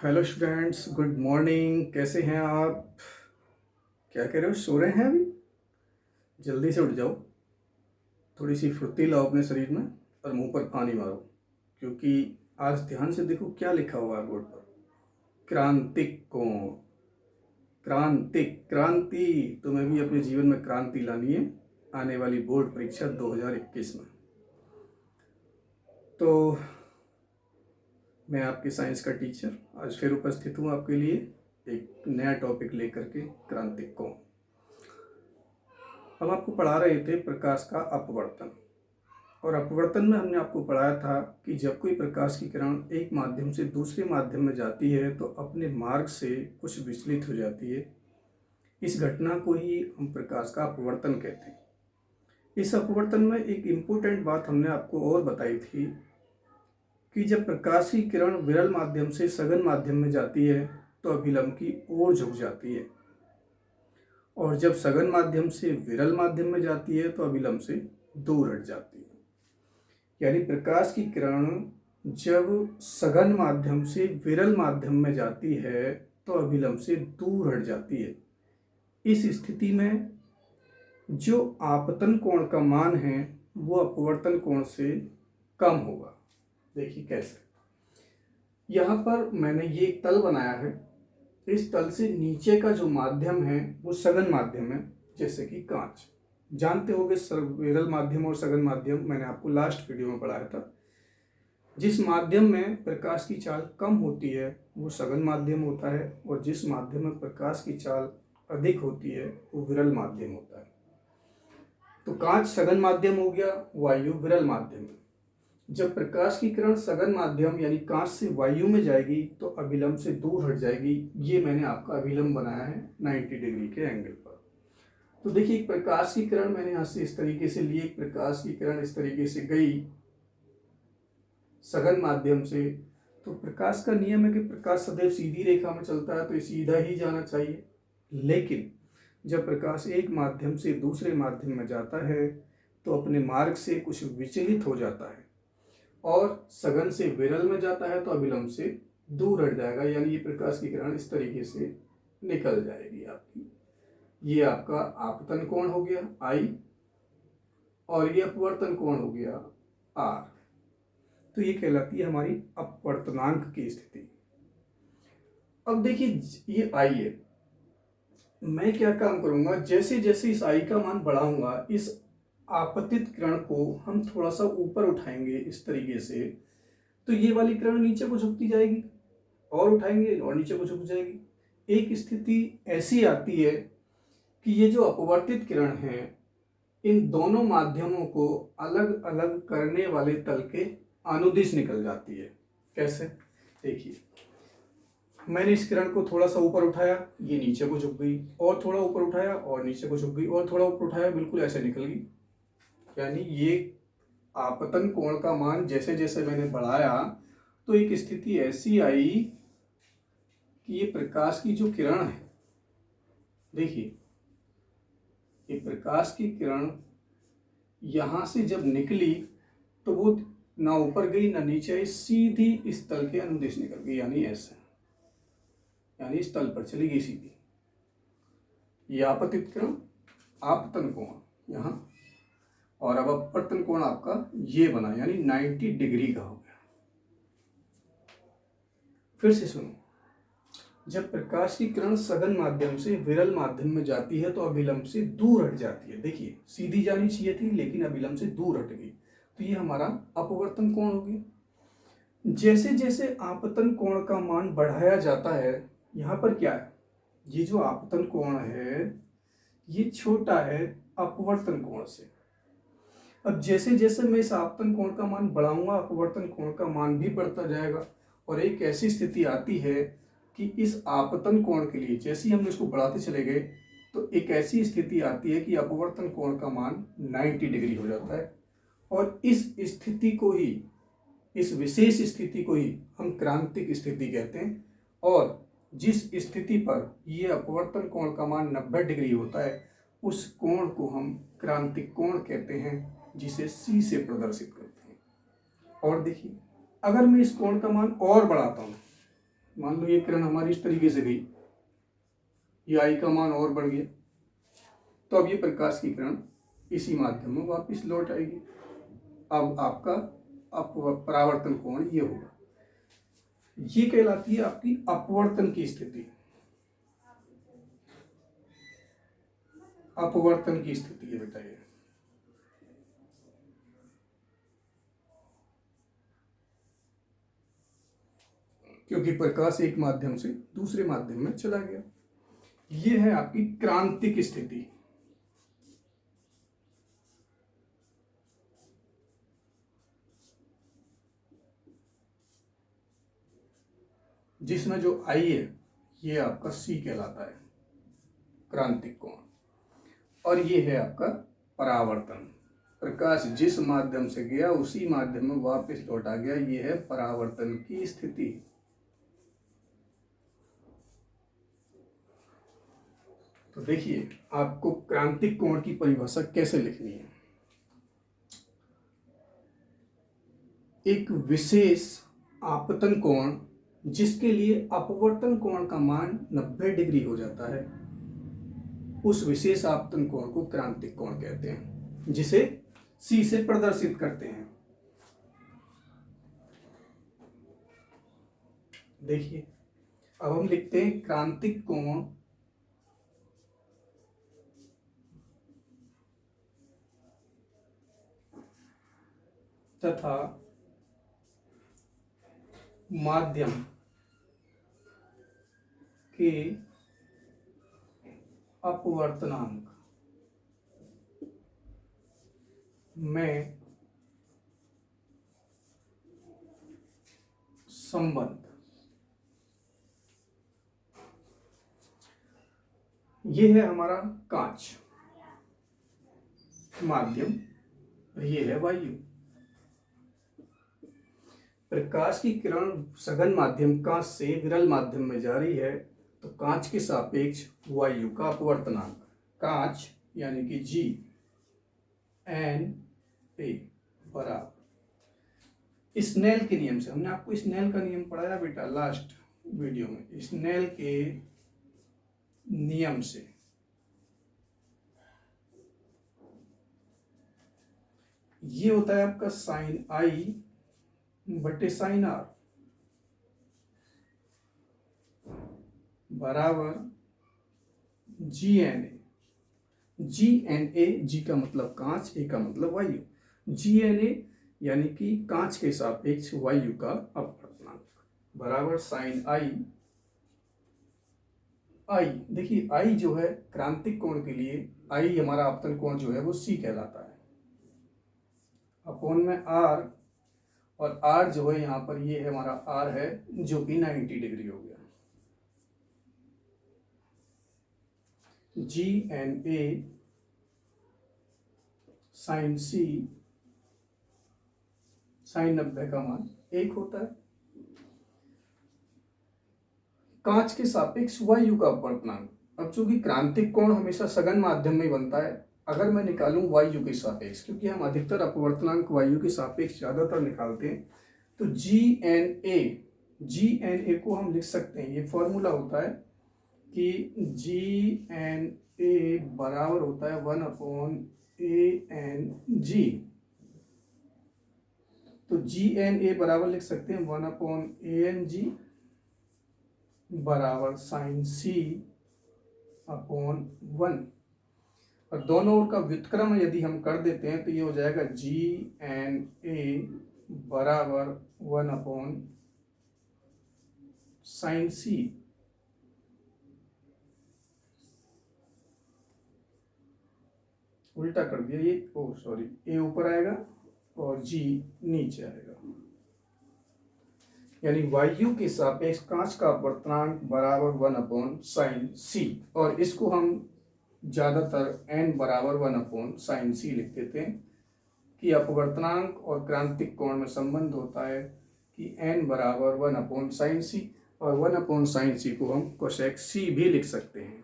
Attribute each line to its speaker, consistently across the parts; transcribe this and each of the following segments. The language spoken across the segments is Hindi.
Speaker 1: Hello students, good morning. कैसे हैं आप? क्या कह रहे हो, सो रहे हैं अभी? जल्दी से उठ जाओ। थोड़ी सी फुर्ती लाओ अपने शरीर में और मुंह पर पानी मारो, क्योंकि आज ध्यान से देखो क्या लिखा हुआ है बोर्ड पर। क्रांतिक कोण। क्रांतिक क्रांति। तुम्हें भी अपने जीवन में क्रांति लानी है आने वाली बोर्ड परीक्षा 2021 में। तो मैं आपके साइंस का टीचर आज फिर उपस्थित हूँ आपके लिए एक नया टॉपिक लेकर के, क्रांतिक कोण। हम आपको पढ़ा रहे थे प्रकाश का अपवर्तन, और अपवर्तन में हमने आपको पढ़ाया था कि जब कोई प्रकाश की किरण एक माध्यम से दूसरे माध्यम में जाती है तो अपने मार्ग से कुछ विचलित हो जाती है। इस घटना को ही हम प्रकाश का अपवर्तन कहते हैं। इस अपवर्तन में एक इम्पोर्टेंट बात हमने आपको और बताई थी कि जब प्रकाश की किरण विरल माध्यम से सघन माध्यम में जाती है तो अभिलंब की ओर झुक जाती है, और जब सघन माध्यम से विरल माध्यम में जाती है तो अभिलंब से दूर हट जाती है। यानी प्रकाश की किरण जब सघन माध्यम से विरल माध्यम में जाती है तो अभिलंब से दूर हट जाती है। इस स्थिति में जो आपतन कोण का मान है वो अपवर्तन कोण से कम होगा। देखिए कैसे। यहाँ पर मैंने ये एक तल बनाया है। इस तल से नीचे का जो माध्यम है वो सघन माध्यम है, जैसे कि कांच। जानते होंगे विरल माध्यम और सघन माध्यम, मैंने आपको लास्ट वीडियो में पढ़ाया था। जिस माध्यम में प्रकाश की चाल कम होती है वो सघन माध्यम होता है, और जिस माध्यम में प्रकाश की चाल अधिक होती है वो विरल माध्यम होता है। तो कांच सघन माध्यम हो गया, वायु विरल माध्यम। जब प्रकाश की किरण सघन माध्यम यानी कांच से वायु में जाएगी तो अभिलंब से दूर हट जाएगी। ये मैंने आपका अभिलंब बनाया है 90 डिग्री के एंगल पर। तो देखिए, एक प्रकाश की किरण मैंने यहाँ से इस तरीके से ली, एक प्रकाश की किरण इस तरीके से गई सघन माध्यम से। तो प्रकाश का नियम है कि प्रकाश सदैव सीधी रेखा में चलता है, तो ये सीधा ही जाना चाहिए। लेकिन जब प्रकाश एक माध्यम से दूसरे माध्यम में जाता है तो अपने मार्ग से कुछ विचलित हो जाता है, और सघन से विरल में जाता है तो अभिलंब से दूर हट जाएगा। यानी ये प्रकाश की किरण इस तरीके से निकल जाएगी आपकी। ये आपका आपतन कोण हो गया I, और ये अपवर्तन कोण हो गया R। तो ये कहलाती है हमारी अपवर्तनांक की स्थिति। अब देखिए, ये I है। मैं क्या काम करूंगा, जैसे जैसे इस I का मान बढ़ाऊंगा इस आपतित किरण को हम थोड़ा सा ऊपर उठाएंगे इस तरीके से, तो ये वाली किरण नीचे को झुकती जाएगी, और उठाएंगे और नीचे को झुक जाएगी। एक स्थिति ऐसी आती है कि ये जो अपवर्तित किरण है इन दोनों माध्यमों को अलग अलग करने वाले तल के अनुदिश निकल जाती है। कैसे? देखिए, मैंने इस किरण को थोड़ा सा ऊपर उठाया, ये नीचे को झुक गई, और थोड़ा ऊपर उठाया और नीचे को झुक गई, और थोड़ा ऊपर उठाया, बिल्कुल ऐसे निकल गई। यानी ये आपतन कोण का मान जैसे जैसे मैंने बढ़ाया तो एक स्थिति ऐसी आई कि ये प्रकाश की जो किरण है, देखिए ये प्रकाश की किरण यहाँ से जब निकली तो वो ना ऊपर गई ना नीचे आई, सीधी इस तल के अनुदिश निकल गई, यानी ऐसे, यानी इस तल पर चली गई सीधी। ये आपतित किरण, आपतन कोण यहाँ, और अब अपवर्तन कोण आपका ये बना, यानी 90 डिग्री का हो गया। फिर से सुनो, जब प्रकाश की किरण सघन माध्यम से विरल माध्यम में जाती है तो अभिलंब से दूर हट जाती है। देखिए, सीधी जानी चाहिए थी लेकिन अभिलंब से दूर हट गई, तो ये हमारा अपवर्तन कोण हो गया। जैसे जैसे आपतन कोण का मान बढ़ाया जाता है, यहाँ पर क्या है, ये जो आपतन कोण है ये छोटा है अपवर्तन कोण से। अब जैसे जैसे मैं इस आपतन कोण का मान बढ़ाऊंगा अपवर्तन कोण का मान भी बढ़ता जाएगा, और एक ऐसी स्थिति आती है कि इस आपतन कोण के लिए जैसे ही हम इसको बढ़ाते चले गए तो एक ऐसी स्थिति आती है कि अपवर्तन कोण का मान 90 डिग्री हो जाता है, और इस स्थिति को ही, इस विशेष स्थिति को ही हम क्रांतिक स्थिति कहते हैं। और जिस स्थिति पर ये अपवर्तन कोण का मान 90 डिग्री होता है उस कोण को हम क्रांतिक कोण कहते हैं, जिसे C से प्रदर्शित करते हैं। और देखिए, अगर मैं इस कोण का मान और बढ़ाता हूँ, मान लो ये किरण हमारी इस तरीके से गई, ये आई का मान और बढ़ गया, तो अब ये प्रकाश की किरण इसी माध्यम में वापस लौट आएगी। अब आपका परावर्तन कोण ये होगा। ये कहलाती है आपकी अपवर्तन की स्थिति। अपवर्तन की स्थिति है बेटा ये। क्योंकि प्रकाश एक माध्यम से दूसरे माध्यम में चला गया। ये है आपकी क्रांतिक स्थिति। जिसमें जो आई है ये आपका सी कहलाता है, क्रांतिक कोण। और ये है आपका परावर्तन। प्रकाश जिस माध्यम से गया उसी माध्यम में वापस लौट आ गया, ये है परावर्तन की स्थिति। तो देखिए आपको क्रांतिक कोण की परिभाषा कैसे लिखनी है। एक विशेष आपतन कोण जिसके लिए अपवर्तन कोण का मान 90 डिग्री हो जाता है, उस विशेष आपतन कोण को क्रांतिक कोण कहते हैं, जिसे सी से प्रदर्शित करते हैं। देखिए अब हम लिखते हैं क्रांतिक कोण तथा माध्यम के अपवर्तनांक में संबंध। ये है हमारा कांच माध्यम, ये है वायु। प्रकाश की किरण सघन माध्यम कांच से विरल माध्यम में जा रही है, तो कांच के सापेक्ष वायु का अपवर्तनांक, कांच यानी कि G N A बराबर स्नेल के नियम से, हमने आपको स्नेल का नियम पढ़ाया बेटा लास्ट वीडियो में, स्नेल के नियम से ये होता है आपका साइन आई बटे साइन आर बराबर जी एन ए। जी एन ए, जी का मतलब कांच, ए का मतलब वायु। जी एन ए यानी कि कांच के सापेक्ष वायु का अपवर्तनांक बराबर साइन आई। आई देखिए, आई जो है क्रांतिक कोण के लिए, आई हमारा आपतन कोण जो है वो सी कहलाता है, अपॉन में आर, और आर जो है यहाँ पर ये है हमारा आर है जो कि 90 डिग्री हो गया। G N A sine C, sine 90 का मान 1 होता है। कांच के सापेक्ष वायु का अपवर्तनांक, अब चूंकि क्रांतिक कोण हमेशा सघन माध्यम में बनता है, अगर मैं निकालूं वायु के सापेक्ष, क्योंकि हम अधिकतर अपवर्तनांक वायु के सापेक्ष ज्यादातर निकालते हैं, तो जी एन ए को हम लिख सकते हैं, ये फॉर्मूला होता है कि जी एन ए बराबर होता है 1/a/n_g। तो जी एन ए बराबर लिख सकते हैं 1/a/n_g बराबर साइन सी अपॉन 1, और दोनों ओर का व्युत्क्रम यदि हम कर देते हैं तो ये हो जाएगा जी एन ए बराबर 1/sin सी। उल्टा कर दिया ये, ओ सॉरी, ए ऊपर आएगा और जी नीचे आएगा, यानी वायु के सापेक्ष कांच का अपवर्तनांक बराबर 1/sin सी, और इसको हम ज्यादातर n बराबर 1/sin सी लिख देते हैं कि अपवर्तनांक और क्रांतिक कोण में संबंध होता है कि n बराबर 1/sin सी, और 1/sin सी को हम कोसेक सी भी लिख सकते हैं।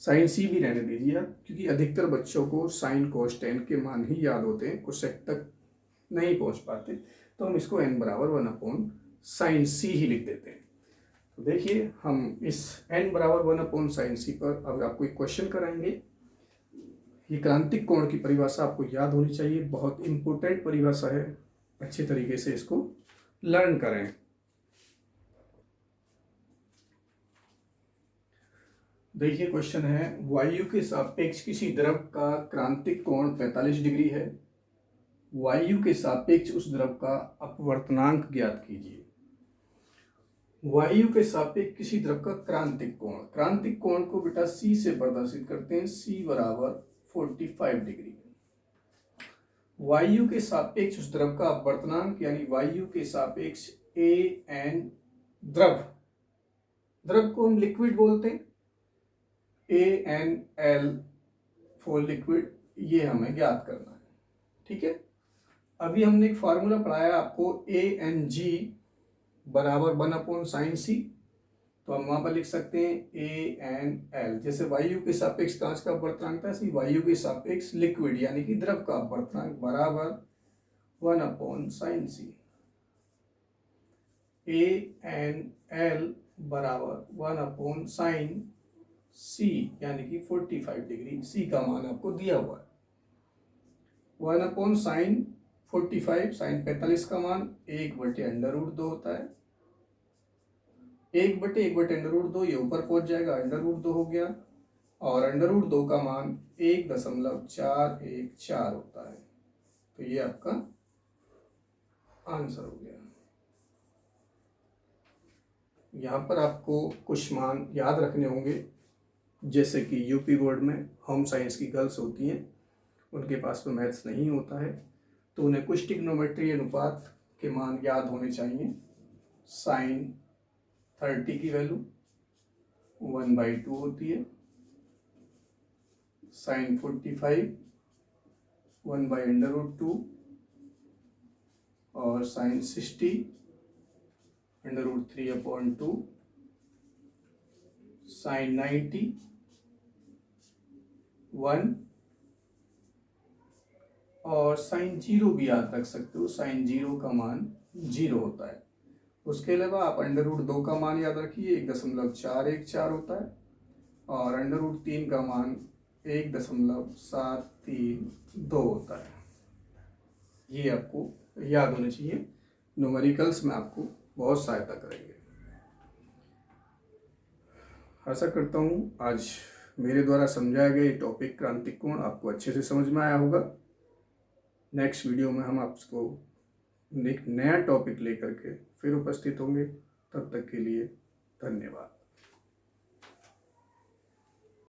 Speaker 1: साइन सी भी रहने दीजिए आप, क्योंकि अधिकतर बच्चों को साइन कोस टेन के मान ही याद होते हैं, कोसेक तक नहीं पहुंच पाते, तो हम इसको n बराबर 1/sin सी ही लिख देते हैं। तो देखिए हम इस n बराबर 1/sin c पर अब आपको एक क्वेश्चन कराएंगे। ये क्रांतिक कोण की परिभाषा आपको याद होनी चाहिए, बहुत इंपॉर्टेंट परिभाषा है, अच्छे तरीके से इसको लर्न करें। देखिए क्वेश्चन है, वायु के सापेक्ष किसी द्रव का क्रांतिक कोण 45 डिग्री है, वायु के सापेक्ष उस द्रव का अपवर्तनांक ज्ञात कीजिए। वायु के सापेक्ष किसी द्रव का क्रांतिक कोण को बेटा c से प्रदर्शित करते हैं, c बराबर 45 डिग्री। वायु के सापेक्ष उस द्रव का अपवर्तनांक यानी वायु के सापेक्ष an, द्रव को हम लिक्विड बोलते हैं, ANL फॉर लिक्विड, ये हमें ज्ञात करना है। ठीक है, अभी हमने एक फार्मूला पढ़ाया आपको ANG बराबर 1/sin c, तो हम वहां पर लिख सकते हैं ANL, जैसे वायु के सापेक्ष कांच का अपवर्तनांक था, ऐसे वायु के सापेक्ष लिक्विड यानी कि द्रव का अपवर्तनांक बराबर 1/sin c। ANL बराबर 1/sin c यानी कि 45 डिग्री, c का मान आपको दिया हुआ है। 1/sin 45, sin 45 का मान 1/√2 होता है। 1/√2 ये ऊपर पहुंच जाएगा, √2 हो गया, और √2 का मान 1.414 होता है। तो ये आपका आंसर हो गया। यहाँ पर आपको कुछ मान याद रखने होंगे, जैसे कि यूपी बोर्ड में होम साइंस की गर्ल्स होती हैं, उनके पास में मैथ्स नहीं होता है, तो उन्हें कुछ ट्रिग्नोमेट्री अनुपात के मान याद होने चाहिए। साइन 30 की वैल्यू 1/2 होती है, साइन 45 1/√2, और साइन 60 √3/2, साइन 90 1, और साइन 0 भी याद रख सकते हो, साइन 0 का मान 0 होता है। उसके अलावा आप √2 का मान याद रखिए, 1.414 होता है, और √3 का मान 1.732 होता है। ये आपको याद होने चाहिए, न्यूमेरिकल्स में आपको बहुत सहायता करेंगे। आशा करता हूँ आज मेरे द्वारा समझाया गया टॉपिक क्रांतिक कोण आपको अच्छे से समझ में आया होगा। नेक्स्ट वीडियो में हम आपको एक नया टॉपिक लेकर के फिर उपस्थित होंगे। तब तक के लिए धन्यवाद।